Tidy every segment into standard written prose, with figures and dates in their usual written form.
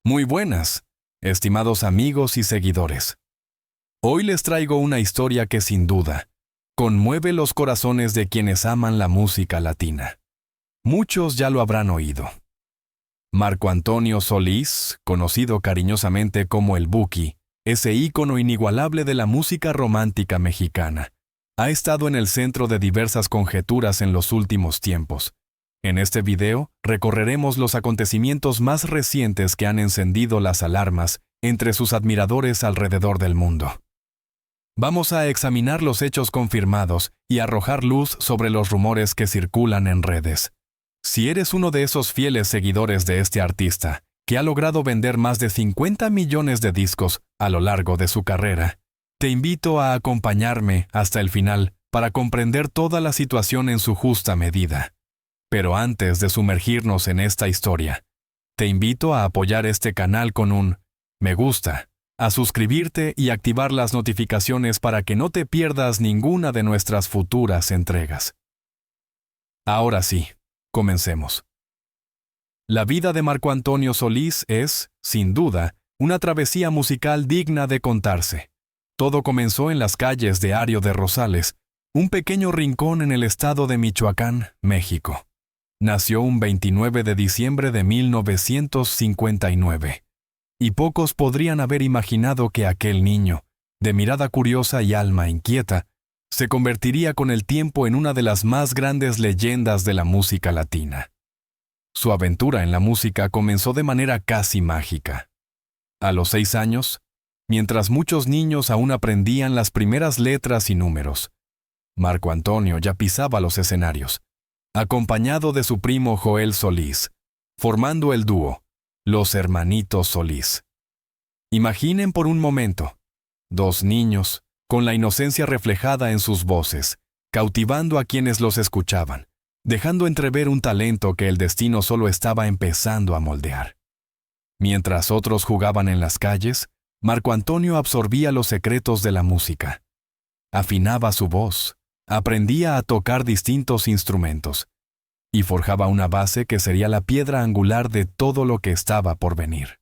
Muy buenas, estimados amigos y seguidores. Hoy les traigo una historia que sin duda conmueve los corazones de quienes aman la música latina. Muchos ya lo habrán oído. Marco Antonio Solís, conocido cariñosamente como el Buki, ese ícono inigualable de la música romántica mexicana, ha estado en el centro de diversas conjeturas en los últimos tiempos. En este video recorreremos los acontecimientos más recientes que han encendido las alarmas entre sus admiradores alrededor del mundo. Vamos a examinar los hechos confirmados y arrojar luz sobre los rumores que circulan en redes. Si eres uno de esos fieles seguidores de este artista, que ha logrado vender más de 50 millones de discos a lo largo de su carrera, te invito a acompañarme hasta el final para comprender toda la situación en su justa medida. Pero antes de sumergirnos en esta historia, te invito a apoyar este canal con un me gusta, a suscribirte y activar las notificaciones para que no te pierdas ninguna de nuestras futuras entregas. Ahora sí, comencemos. La vida de Marco Antonio Solís es, sin duda, una travesía musical digna de contarse. Todo comenzó en las calles de Ario de Rosales, un pequeño rincón en el estado de Michoacán, México. Nació un 29 de diciembre de 1959, y pocos podrían haber imaginado que aquel niño, de mirada curiosa y alma inquieta, se convertiría con el tiempo en una de las más grandes leyendas de la música latina. Su aventura en la música comenzó de manera casi mágica. A los 6 años, mientras muchos niños aún aprendían las primeras letras y números, Marco Antonio ya pisaba los escenarios, acompañado de su primo Joel Solís, formando el dúo, Los Hermanitos Solís. Imaginen por un momento, 2 niños, con la inocencia reflejada en sus voces, cautivando a quienes los escuchaban, dejando entrever un talento que el destino solo estaba empezando a moldear. Mientras otros jugaban en las calles, Marco Antonio absorbía los secretos de la música. Afinaba su voz, aprendía a tocar distintos instrumentos y forjaba una base que sería la piedra angular de todo lo que estaba por venir.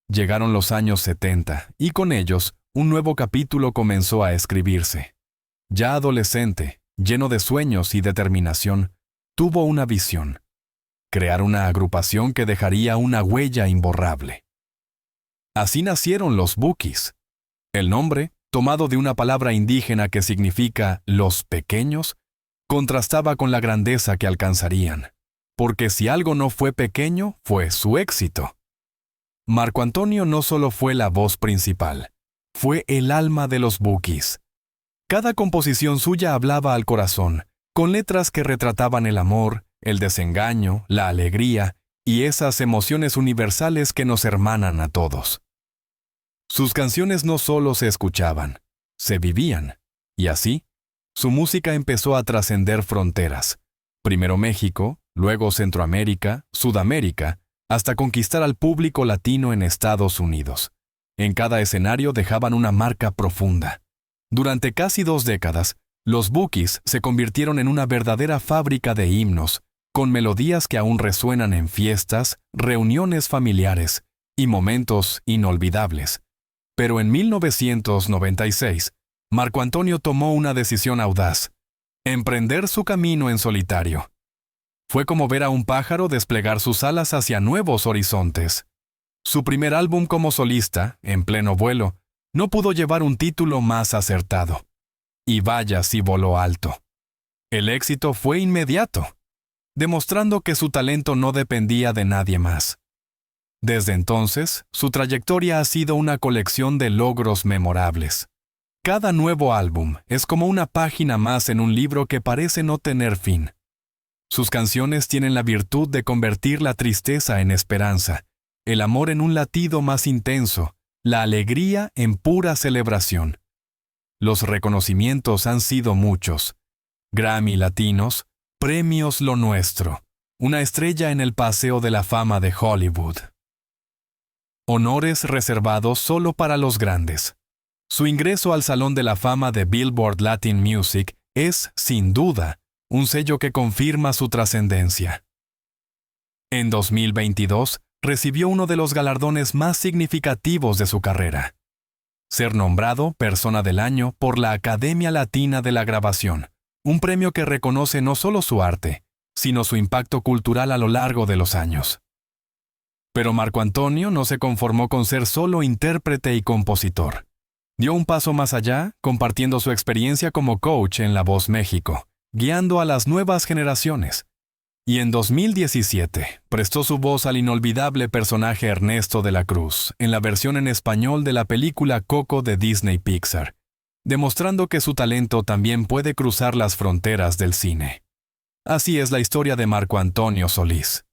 Llegaron los años 70 y con ellos un nuevo capítulo comenzó a escribirse. Ya adolescente, lleno de sueños y determinación, tuvo una visión: crear una agrupación que dejaría una huella imborrable. Así nacieron los Bukis. El nombre, tomado de una palabra indígena que significa los pequeños, contrastaba con la grandeza que alcanzarían, porque si algo no fue pequeño, fue su éxito. Marco Antonio no solo fue la voz principal, fue el alma de los Bukis. Cada composición suya hablaba al corazón, con letras que retrataban el amor, el desengaño, la alegría y esas emociones universales que nos hermanan a todos. Sus canciones no solo se escuchaban, se vivían, y así, su música empezó a trascender fronteras. Primero México, luego Centroamérica, Sudamérica, hasta conquistar al público latino en Estados Unidos. En cada escenario dejaban una marca profunda. Durante casi 2 décadas, los Bukis se convirtieron en una verdadera fábrica de himnos, con melodías que aún resuenan en fiestas, reuniones familiares y momentos inolvidables. Pero en 1996, Marco Antonio tomó una decisión audaz: emprender su camino en solitario. Fue como ver a un pájaro desplegar sus alas hacia nuevos horizontes. Su primer álbum como solista, En pleno vuelo, no pudo llevar un título más acertado. Y vaya si voló alto. El éxito fue inmediato, demostrando que su talento no dependía de nadie más. Desde entonces, su trayectoria ha sido una colección de logros memorables. Cada nuevo álbum es como una página más en un libro que parece no tener fin. Sus canciones tienen la virtud de convertir la tristeza en esperanza, el amor en un latido más intenso, la alegría en pura celebración. Los reconocimientos han sido muchos: Grammy Latinos, Premios Lo Nuestro, una estrella en el Paseo de la Fama de Hollywood. Honores reservados solo para los grandes. Su ingreso al Salón de la Fama de Billboard Latin Music es, sin duda, un sello que confirma su trascendencia. En 2022, recibió uno de los galardones más significativos de su carrera: ser nombrado Persona del Año por la Academia Latina de la Grabación, un premio que reconoce no solo su arte, sino su impacto cultural a lo largo de los años. Pero Marco Antonio no se conformó con ser solo intérprete y compositor. Dio un paso más allá, compartiendo su experiencia como coach en La Voz México, guiando a las nuevas generaciones. Y en 2017 prestó su voz al inolvidable personaje Ernesto de la Cruz en la versión en español de la película Coco de Disney Pixar, demostrando que su talento también puede cruzar las fronteras del cine. Así es la historia de Marco Antonio Solís.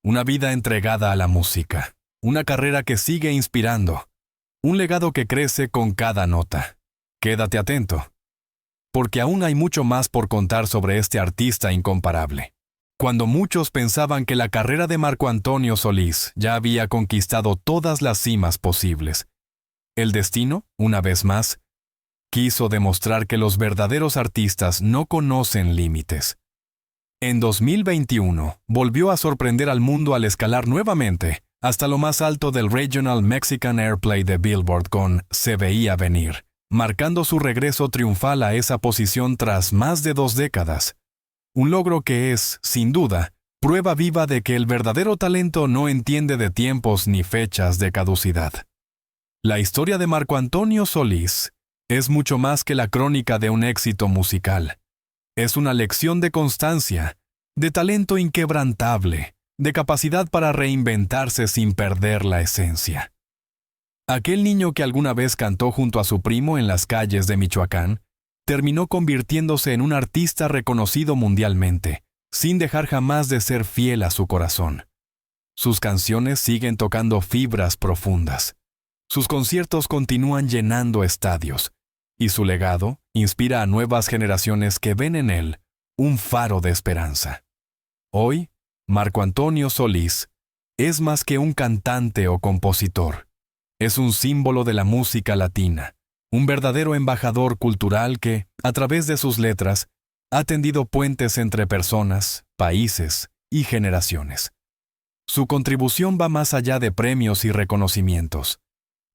Una vida entregada a la música, una carrera que sigue inspirando, un legado que crece con cada nota. Quédate atento, porque aún hay mucho más por contar sobre este artista incomparable. Cuando muchos pensaban que la carrera de Marco Antonio Solís ya había conquistado todas las cimas posibles, el destino, una vez más, quiso demostrar que los verdaderos artistas no conocen límites. En 2021, volvió a sorprender al mundo al escalar nuevamente hasta lo más alto del Regional Mexican Airplay de Billboard con Se Veía Venir, marcando su regreso triunfal a esa posición tras más de 2 décadas. Un logro que es, sin duda, prueba viva de que el verdadero talento no entiende de tiempos ni fechas de caducidad. La historia de Marco Antonio Solís es mucho más que la crónica de un éxito musical. Es una lección de constancia, de talento inquebrantable, de capacidad para reinventarse sin perder la esencia. Aquel niño que alguna vez cantó junto a su primo en las calles de Michoacán, terminó convirtiéndose en un artista reconocido mundialmente, sin dejar jamás de ser fiel a su corazón. Sus canciones siguen tocando fibras profundas. Sus conciertos continúan llenando estadios, y su legado inspira a nuevas generaciones que ven en él un faro de esperanza. Hoy, Marco Antonio Solís es más que un cantante o compositor. Es un símbolo de la música latina, un verdadero embajador cultural que, a través de sus letras, ha tendido puentes entre personas, países y generaciones. Su contribución va más allá de premios y reconocimientos.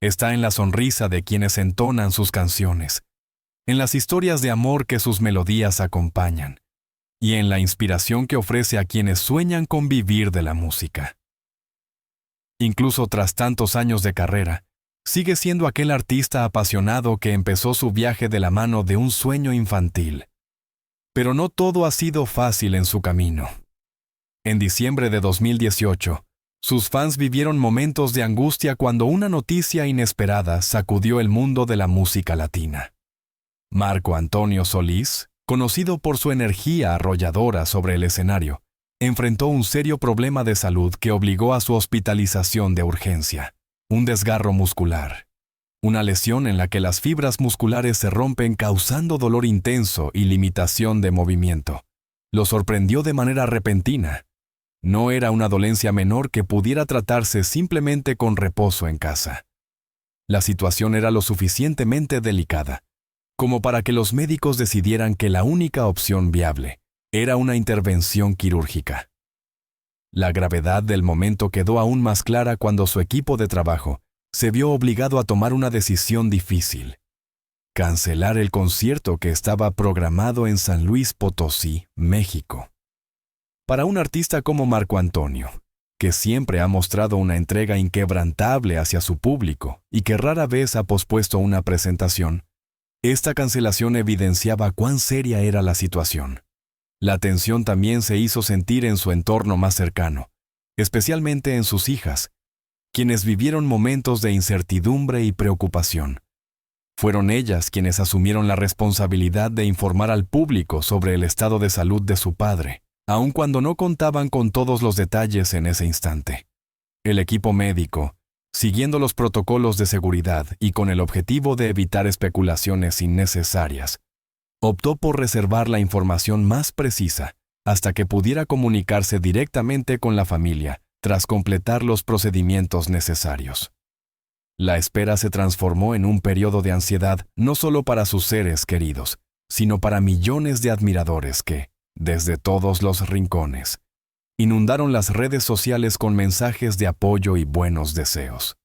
Está en la sonrisa de quienes entonan sus canciones, en las historias de amor que sus melodías acompañan, y en la inspiración que ofrece a quienes sueñan con vivir de la música. Incluso tras tantos años de carrera, sigue siendo aquel artista apasionado que empezó su viaje de la mano de un sueño infantil. Pero no todo ha sido fácil en su camino. En diciembre de 2018, sus fans vivieron momentos de angustia cuando una noticia inesperada sacudió el mundo de la música latina. Marco Antonio Solís, conocido por su energía arrolladora sobre el escenario, enfrentó un serio problema de salud que obligó a su hospitalización de urgencia. Un desgarro muscular. Una lesión en la que las fibras musculares se rompen causando dolor intenso y limitación de movimiento. Lo sorprendió de manera repentina. No era una dolencia menor que pudiera tratarse simplemente con reposo en casa. La situación era lo suficientemente delicada como para que los médicos decidieran que la única opción viable era una intervención quirúrgica. La gravedad del momento quedó aún más clara cuando su equipo de trabajo se vio obligado a tomar una decisión difícil: cancelar el concierto que estaba programado en San Luis Potosí, México. Para un artista como Marco Antonio, que siempre ha mostrado una entrega inquebrantable hacia su público y que rara vez ha pospuesto una presentación, esta cancelación evidenciaba cuán seria era la situación. La tensión también se hizo sentir en su entorno más cercano, especialmente en sus hijas, quienes vivieron momentos de incertidumbre y preocupación. Fueron ellas quienes asumieron la responsabilidad de informar al público sobre el estado de salud de su padre, aun cuando no contaban con todos los detalles en ese instante. El equipo médico, siguiendo los protocolos de seguridad y con el objetivo de evitar especulaciones innecesarias, optó por reservar la información más precisa hasta que pudiera comunicarse directamente con la familia tras completar los procedimientos necesarios. La espera se transformó en un periodo de ansiedad no solo para sus seres queridos, sino para millones de admiradores que, desde todos los rincones, inundaron las redes sociales con mensajes de apoyo y buenos deseos.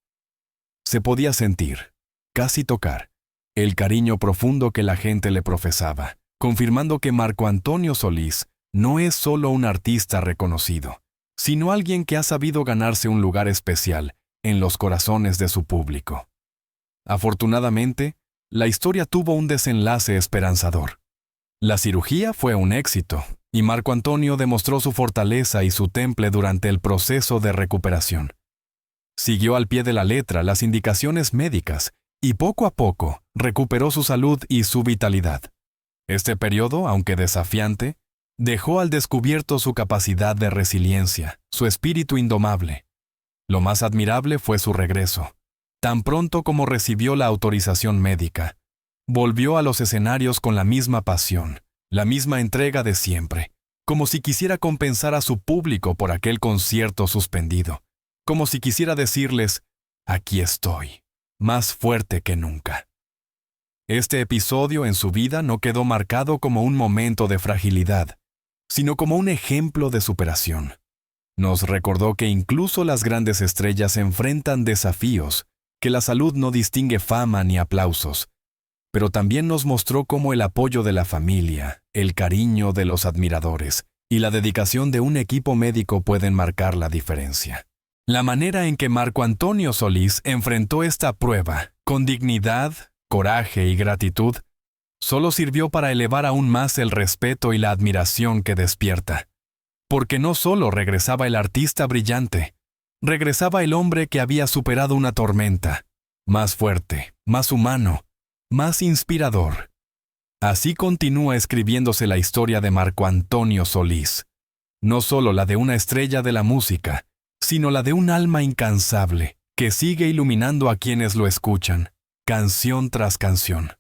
Se podía sentir, casi tocar, el cariño profundo que la gente le profesaba, confirmando que Marco Antonio Solís no es solo un artista reconocido, sino alguien que ha sabido ganarse un lugar especial en los corazones de su público. Afortunadamente, la historia tuvo un desenlace esperanzador. La cirugía fue un éxito, y Marco Antonio demostró su fortaleza y su temple durante el proceso de recuperación. Siguió al pie de la letra las indicaciones médicas y poco a poco recuperó su salud y su vitalidad. Este periodo, aunque desafiante, dejó al descubierto su capacidad de resiliencia, su espíritu indomable. Lo más admirable fue su regreso. Tan pronto como recibió la autorización médica, volvió a los escenarios con la misma pasión, la misma entrega de siempre, como si quisiera compensar a su público por aquel concierto suspendido, como si quisiera decirles, aquí estoy, más fuerte que nunca. Este episodio en su vida no quedó marcado como un momento de fragilidad, sino como un ejemplo de superación. Nos recordó que incluso las grandes estrellas enfrentan desafíos, que la salud no distingue fama ni aplausos, pero también nos mostró cómo el apoyo de la familia, el cariño de los admiradores y la dedicación de un equipo médico pueden marcar la diferencia. La manera en que Marco Antonio Solís enfrentó esta prueba, con dignidad, coraje y gratitud, solo sirvió para elevar aún más el respeto y la admiración que despierta. Porque no solo regresaba el artista brillante, regresaba el hombre que había superado una tormenta, más fuerte, más humano, más inspirador. Así continúa escribiéndose la historia de Marco Antonio Solís, no solo la de una estrella de la música, sino la de un alma incansable que sigue iluminando a quienes lo escuchan, canción tras canción.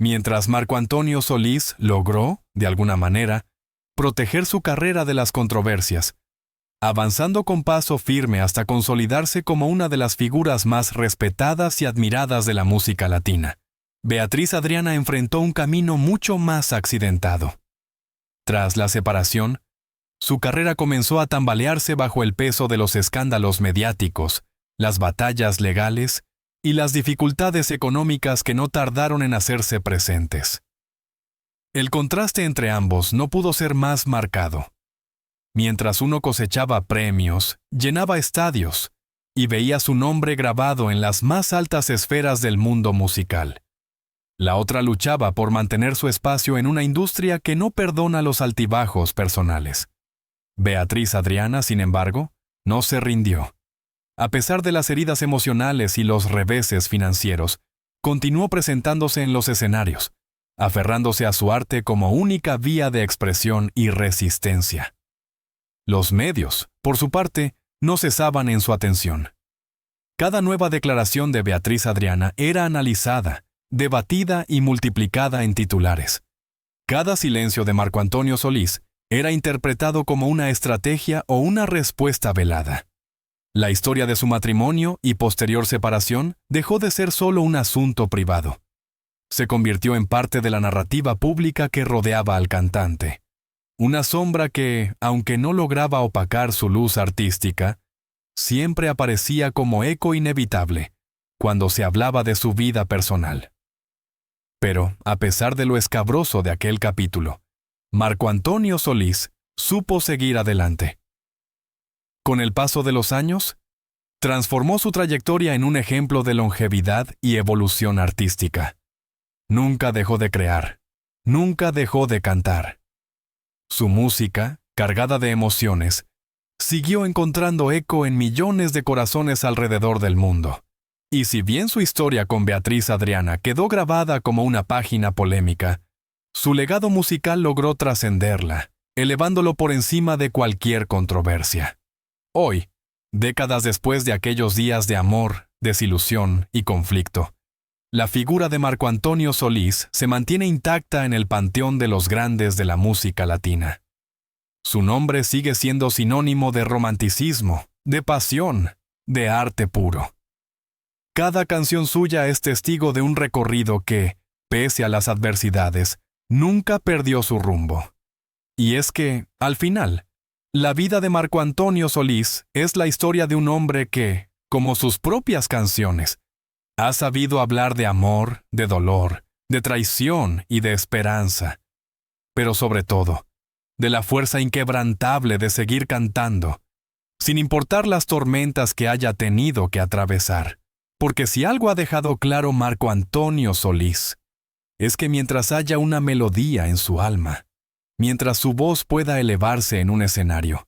Mientras Marco Antonio Solís logró, de alguna manera, proteger su carrera de las controversias, avanzando con paso firme hasta consolidarse como una de las figuras más respetadas y admiradas de la música latina, Beatriz Adriana enfrentó un camino mucho más accidentado. Tras la separación, su carrera comenzó a tambalearse bajo el peso de los escándalos mediáticos, las batallas legales y las dificultades económicas que no tardaron en hacerse presentes. El contraste entre ambos no pudo ser más marcado. Mientras uno cosechaba premios, llenaba estadios y veía su nombre grabado en las más altas esferas del mundo musical, la otra luchaba por mantener su espacio en una industria que no perdona los altibajos personales. Beatriz Adriana, sin embargo, no se rindió. A pesar de las heridas emocionales y los reveses financieros, continuó presentándose en los escenarios, aferrándose a su arte como única vía de expresión y resistencia. Los medios, por su parte, no cesaban en su atención. Cada nueva declaración de Beatriz Adriana era analizada, debatida y multiplicada en titulares. Cada silencio de Marco Antonio Solís era interpretado como una estrategia o una respuesta velada. La historia de su matrimonio y posterior separación dejó de ser solo un asunto privado. Se convirtió en parte de la narrativa pública que rodeaba al cantante. Una sombra que, aunque no lograba opacar su luz artística, siempre aparecía como eco inevitable cuando se hablaba de su vida personal. Pero, a pesar de lo escabroso de aquel capítulo, Marco Antonio Solís supo seguir adelante. Con el paso de los años, transformó su trayectoria en un ejemplo de longevidad y evolución artística. Nunca dejó de crear, nunca dejó de cantar. Su música, cargada de emociones, siguió encontrando eco en millones de corazones alrededor del mundo. Y si bien su historia con Beatriz Adriana quedó grabada como una página polémica, su legado musical logró trascenderla, elevándolo por encima de cualquier controversia. Hoy, décadas después de aquellos días de amor, desilusión y conflicto, la figura de Marco Antonio Solís se mantiene intacta en el panteón de los grandes de la música latina. Su nombre sigue siendo sinónimo de romanticismo, de pasión, de arte puro. Cada canción suya es testigo de un recorrido que, pese a las adversidades, nunca perdió su rumbo. Y es que, al final, La vida de Marco Antonio Solís es la historia de un hombre que, como sus propias canciones, ha sabido hablar de amor, de dolor, de traición y de esperanza, pero sobre todo, de la fuerza inquebrantable de seguir cantando, sin importar las tormentas que haya tenido que atravesar. Porque si algo ha dejado claro Marco Antonio Solís, es que mientras haya una melodía en su alma, mientras su voz pueda elevarse en un escenario,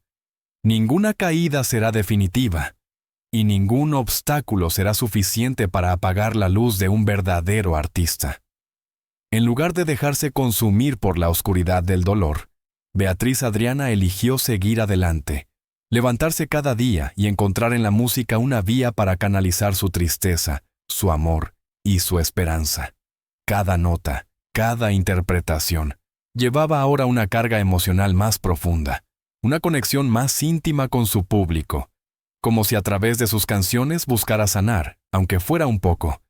ninguna caída será definitiva, y ningún obstáculo será suficiente para apagar la luz de un verdadero artista. En lugar de dejarse consumir por la oscuridad del dolor, Beatriz Adriana eligió seguir adelante, levantarse cada día y encontrar en la música una vía para canalizar su tristeza, su amor y su esperanza. Cada nota, cada interpretación, llevaba ahora una carga emocional más profunda, una conexión más íntima con su público, como si a través de sus canciones buscara sanar, aunque fuera un poco,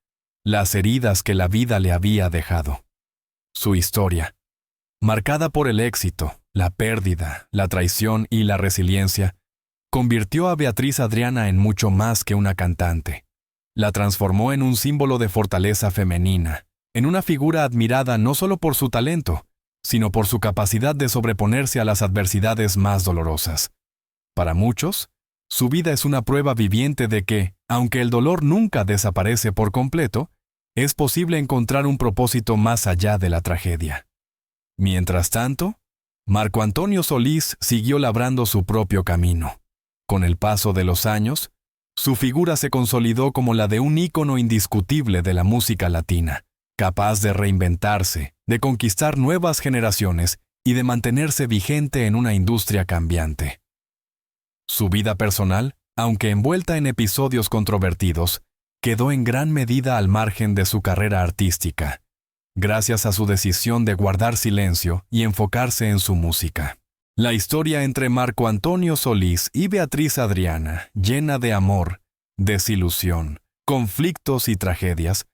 las heridas que la vida le había dejado. Su historia, marcada por el éxito, la pérdida, la traición y la resiliencia, convirtió a Beatriz Adriana en mucho más que una cantante. La transformó en un símbolo de fortaleza femenina, en una figura admirada no solo por su talento, sino por su capacidad de sobreponerse a las adversidades más dolorosas. Para muchos, su vida es una prueba viviente de que, aunque el dolor nunca desaparece por completo, es posible encontrar un propósito más allá de la tragedia. Mientras tanto, Marco Antonio Solís siguió labrando su propio camino. Con el paso de los años, su figura se consolidó como la de un ícono indiscutible de la música latina, capaz de reinventarse, de conquistar nuevas generaciones y de mantenerse vigente en una industria cambiante. Su vida personal, aunque envuelta en episodios controvertidos, quedó en gran medida al margen de su carrera artística, gracias a su decisión de guardar silencio y enfocarse en su música. La historia entre Marco Antonio Solís y Beatriz Adriana, llena de amor, desilusión, conflictos y tragedias,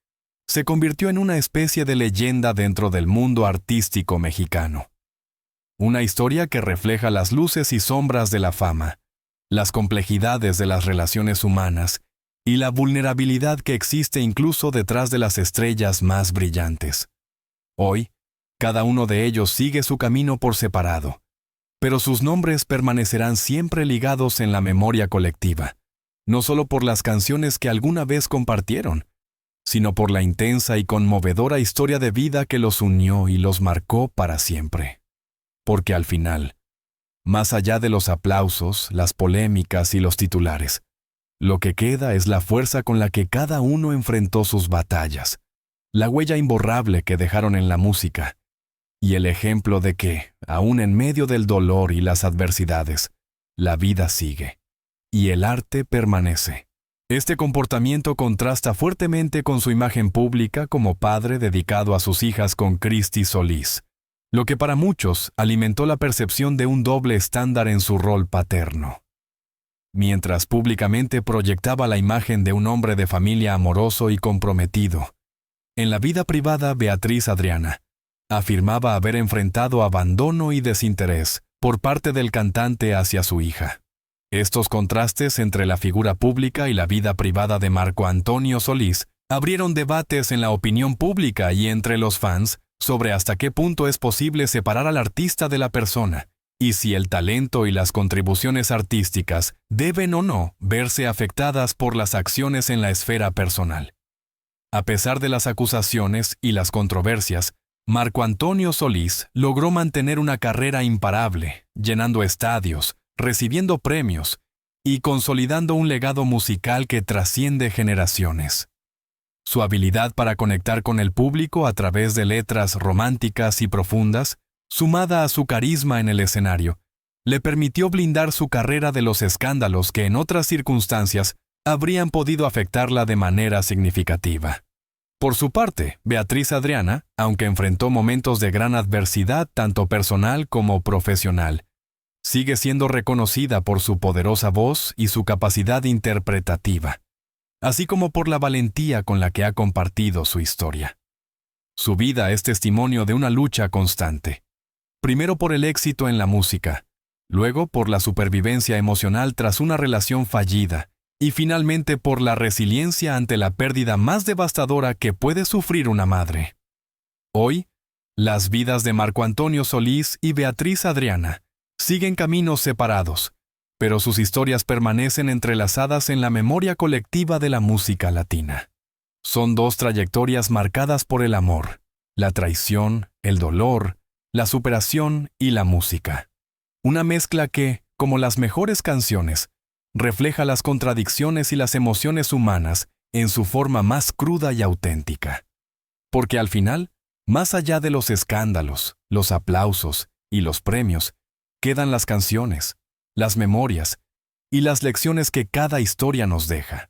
se convirtió en una especie de leyenda dentro del mundo artístico mexicano. Una historia que refleja las luces y sombras de la fama, las complejidades de las relaciones humanas y la vulnerabilidad que existe incluso detrás de las estrellas más brillantes. Hoy, cada uno de ellos sigue su camino por separado, pero sus nombres permanecerán siempre ligados en la memoria colectiva, no solo por las canciones que alguna vez compartieron, sino por la intensa y conmovedora historia de vida que los unió y los marcó para siempre. Porque al final, más allá de los aplausos, las polémicas y los titulares, lo que queda es la fuerza con la que cada uno enfrentó sus batallas, la huella imborrable que dejaron en la música, y el ejemplo de que, aún en medio del dolor y las adversidades, la vida sigue, y el arte permanece. Este comportamiento contrasta fuertemente con su imagen pública como padre dedicado a sus hijas con Christy Solís, lo que para muchos alimentó la percepción de un doble estándar en su rol paterno. Mientras públicamente proyectaba la imagen de un hombre de familia amoroso y comprometido, en la vida privada Beatriz Adriana afirmaba haber enfrentado abandono y desinterés por parte del cantante hacia su hija. Estos contrastes entre la figura pública y la vida privada de Marco Antonio Solís abrieron debates en la opinión pública y entre los fans sobre hasta qué punto es posible separar al artista de la persona, y si el talento y las contribuciones artísticas deben o no verse afectadas por las acciones en la esfera personal. A pesar de las acusaciones y las controversias, Marco Antonio Solís logró mantener una carrera imparable, llenando estadios, recibiendo premios y consolidando un legado musical que trasciende generaciones. Su habilidad para conectar con el público a través de letras románticas y profundas, sumada a su carisma en el escenario, le permitió blindar su carrera de los escándalos que en otras circunstancias habrían podido afectarla de manera significativa. Por su parte, Beatriz Adriana, aunque enfrentó momentos de gran adversidad tanto personal como profesional, sigue siendo reconocida por su poderosa voz y su capacidad interpretativa, así como por la valentía con la que ha compartido su historia. Su vida es testimonio de una lucha constante, primero por el éxito en la música, luego por la supervivencia emocional tras una relación fallida, y finalmente por la resiliencia ante la pérdida más devastadora que puede sufrir una madre. Hoy, las vidas de Marco Antonio Solís y Beatriz Adriana siguen caminos separados, pero sus historias permanecen entrelazadas en la memoria colectiva de la música latina. Son dos trayectorias marcadas por el amor, la traición, el dolor, la superación y la música. Una mezcla que, como las mejores canciones, refleja las contradicciones y las emociones humanas en su forma más cruda y auténtica. Porque al final, más allá de los escándalos, los aplausos y los premios, quedan las canciones, las memorias y las lecciones que cada historia nos deja.